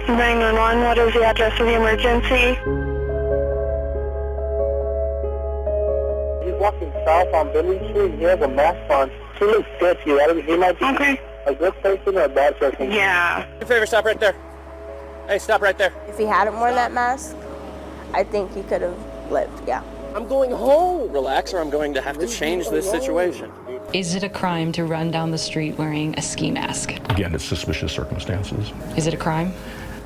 911, what is the address of the emergency? He's walking south on Billy Street. He has a mask on. He looks good to you. He might be a good person or a bad person. Yeah. Do a favor, stop right there. Hey, stop right there. If he hadn't worn that mask, I think he could have lived, yeah. I'm going home. Relax, or I'm going to have to change this situation. Is it a crime to run down the street wearing a ski mask? Again, it's suspicious circumstances. Is it a crime?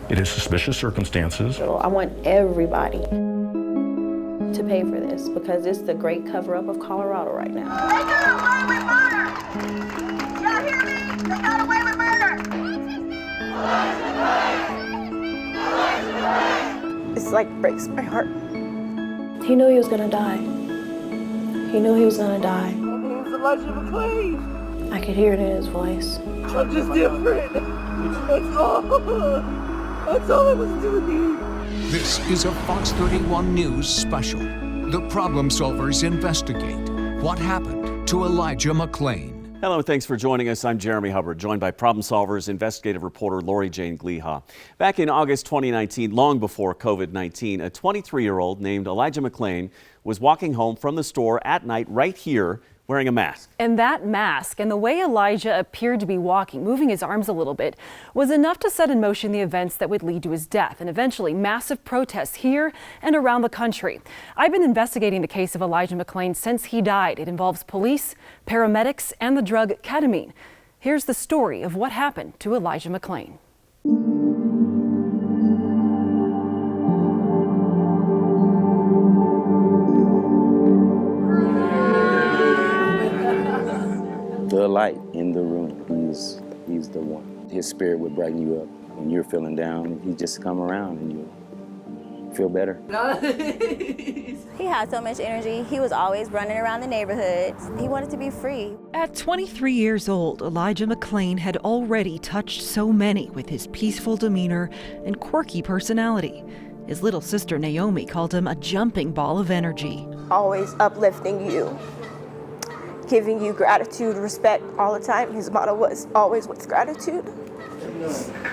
It is suspicious circumstances. So I want everybody to pay for this because it's the great cover-up of Colorado right now. They got away with murder! Y'all hear me? They got away with murder! It's like breaks my heart. He knew he was gonna die. He knew he was gonna die. My name's Elijah McClain. I could hear it in his voice. I'm just different. That's all. That's all I was doing. This is a Fox 31 News special. The Problem Solvers investigate what happened to Elijah McClain. Hello, thanks for joining us. I'm Jeremy Hubbard, joined by Problem Solvers investigative reporter Lori Jane Gliha. Back in August 2019, long before COVID-19, a 23-year-old named Elijah McClain was walking home from the store at night right here wearing a mask. And that mask and the way Elijah appeared to be walking, moving his arms a little bit, was enough to set in motion the events that would lead to his death and eventually massive protests here and around the country. I've been investigating the case of Elijah McClain since he died. It involves police, paramedics, and the drug ketamine. Here's the story of what happened to Elijah McClain. The light in the room, he's the one. His spirit would brighten you up when you're feeling down. He just come around and you feel better. He had so much energy. He was always running around the neighborhood. He wanted to be free. At 23 years old, Elijah McClain had already touched so many with his peaceful demeanor and quirky personality. His little sister Naomi called him a jumping ball of energy. Always uplifting you, giving you gratitude, respect all the time. His motto was always with gratitude.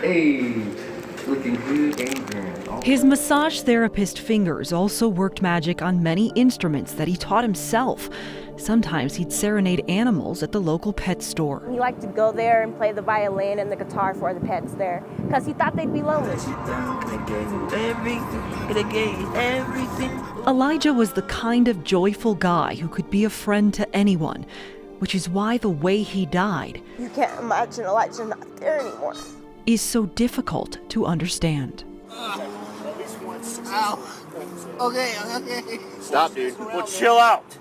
Hey, looking good, Adrian. His massage therapist fingers also worked magic on many instruments that he taught himself. Sometimes he'd serenade animals at the local pet store. He liked to go there and play the violin and the guitar for the pets there because he thought they'd be lonely. Elijah was the kind of joyful guy who could be a friend to anyone, which is why the way he died You can't imagine Elijah not there anymore. is so difficult to understand. Ow. Okay. Stop, dude. Well, chill out.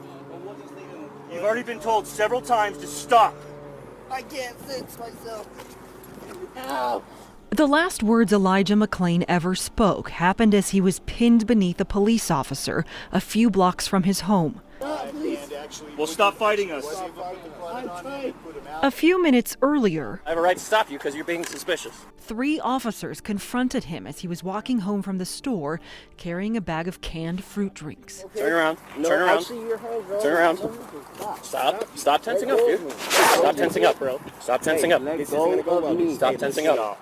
You've already been told several times to stop. I can't fix myself. Ow. The last words Elijah McClain ever spoke happened as he was pinned beneath a police officer a few blocks from his home. Well, stop fighting us. A few minutes earlier, I have a right to stop you because you're being suspicious. 3 officers confronted him as he was walking home from the store carrying a bag of canned fruit drinks. Turn around. Turn around. Turn around. Stop tensing up, dude. Stop tensing up, bro. Stop tensing up. Stop tensing up.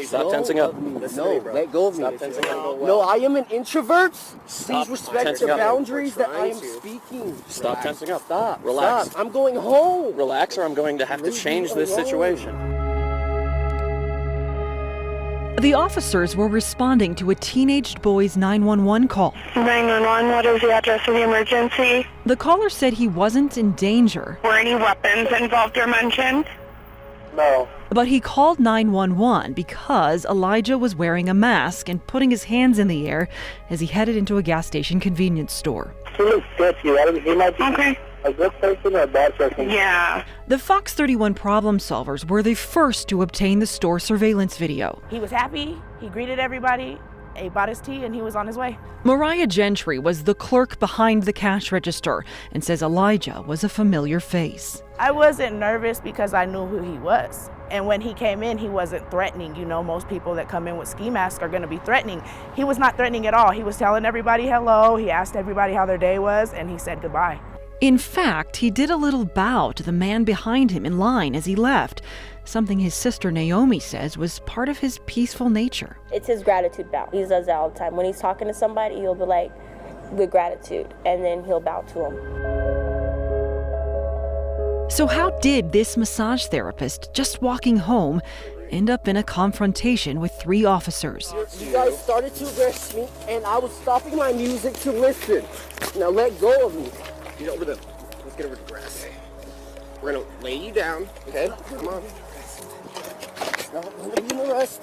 Stop tensing up. No, let go of me. Stop tensing up. No, I am an introvert. Stop Please respect tensing the up. boundaries that I am speaking. Stop tensing up. Stop. Relax. Stop. I'm going home. Relax, or I'm going to have to change this situation. The officers were responding to a teenaged boy's 911 call. 911, what is the address of the emergency? The caller said he wasn't in danger, Were any weapons involved or mentioned? No. but he called 911 because Elijah was wearing a mask and putting his hands in the air as he headed into a gas station convenience store. He looks good to you. He might be a good person or a bad person. Yeah. The Fox 31 Problem Solvers were the first to obtain the store surveillance video. He was happy, he greeted everybody, he bought his tea, and he was on his way. Mariah Gentry was the clerk behind the cash register and says Elijah was a familiar face. I wasn't nervous because I knew who he was. And when he came in, he wasn't threatening. You know, most people that come in with ski masks are going to be threatening. He was not threatening at all. He was telling everybody hello, he asked everybody how their day was, and he said goodbye. In fact, he did a little bow to the man behind him in line as he left. something his sister Naomi says was part of his peaceful nature. It's his gratitude bow. He does that all the time. When he's talking to somebody, he'll be like, with gratitude, and then he'll bow to him. So how did this massage therapist, just walking home, end up in a confrontation with 3 officers? You guys started to arrest me, and I was stopping my music to listen. Now let go of me. Get over the, let's get over the grass. We're gonna lay you down, okay? Come on. It's not gonna be an arrest.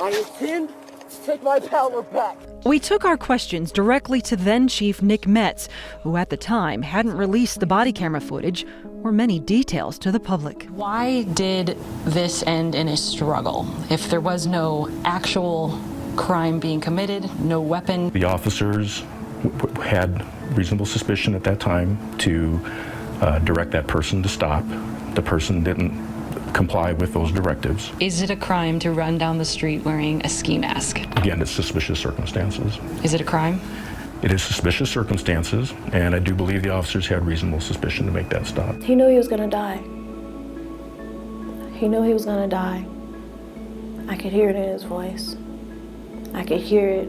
I intend to take my power back. We took our questions directly to then Chief Nick Metz, who at the time hadn't released the body camera footage or many details to the public. Why did this end in a struggle? If there was no actual crime being committed, no weapon. The officers had reasonable suspicion at that time to direct that person to stop. The person didn't comply with those directives. Is it a crime to run down the street wearing a ski mask? Again, it's suspicious circumstances. Is it a crime? It is suspicious circumstances, and I do believe the officers had reasonable suspicion to make that stop. He knew he was gonna die. He knew he was gonna die. I could hear it in his voice. I could hear it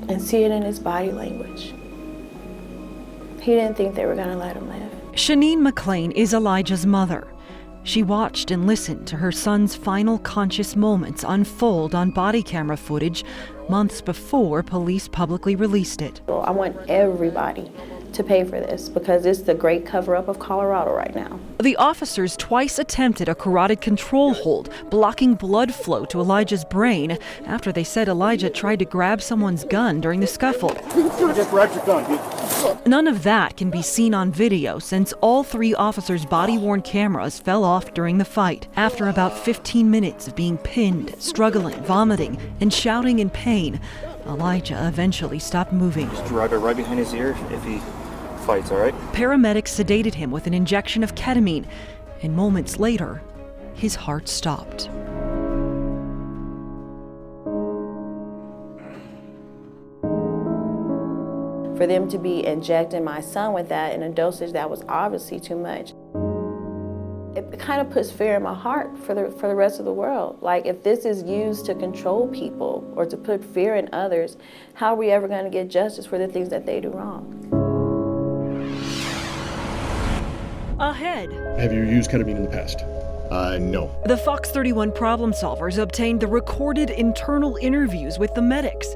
and see it in his body language. He didn't think they were gonna let him live. Shanine McClain is Elijah's mother. She watched and listened to her son's final conscious moments unfold on body camera footage months before police publicly released it. I want everybody to pay for this because it's the great cover-up of Colorado right now. The officers twice attempted a carotid control hold, blocking blood flow to Elijah's brain after they said Elijah tried to grab someone's gun during the scuffle. Just grab your gun, dude. None of that can be seen on video since all 3 officers' body-worn cameras fell off during the fight. After about 15 minutes of being pinned, struggling, vomiting, and shouting in pain, Elijah eventually stopped moving. Just drive it right behind his ear if he fights, all right? Paramedics sedated him with an injection of ketamine, and moments later, his heart stopped. For them to be injecting my son with that in a dosage that was obviously too much, it kind of puts fear in my heart for the rest of the world. Like, if this is used to control people or to put fear in others, how are we ever going to get justice for the things that they do wrong? Ahead. Have you used ketamine in the past? No. The Fox 31 problem solvers obtained the recorded internal interviews with the medics.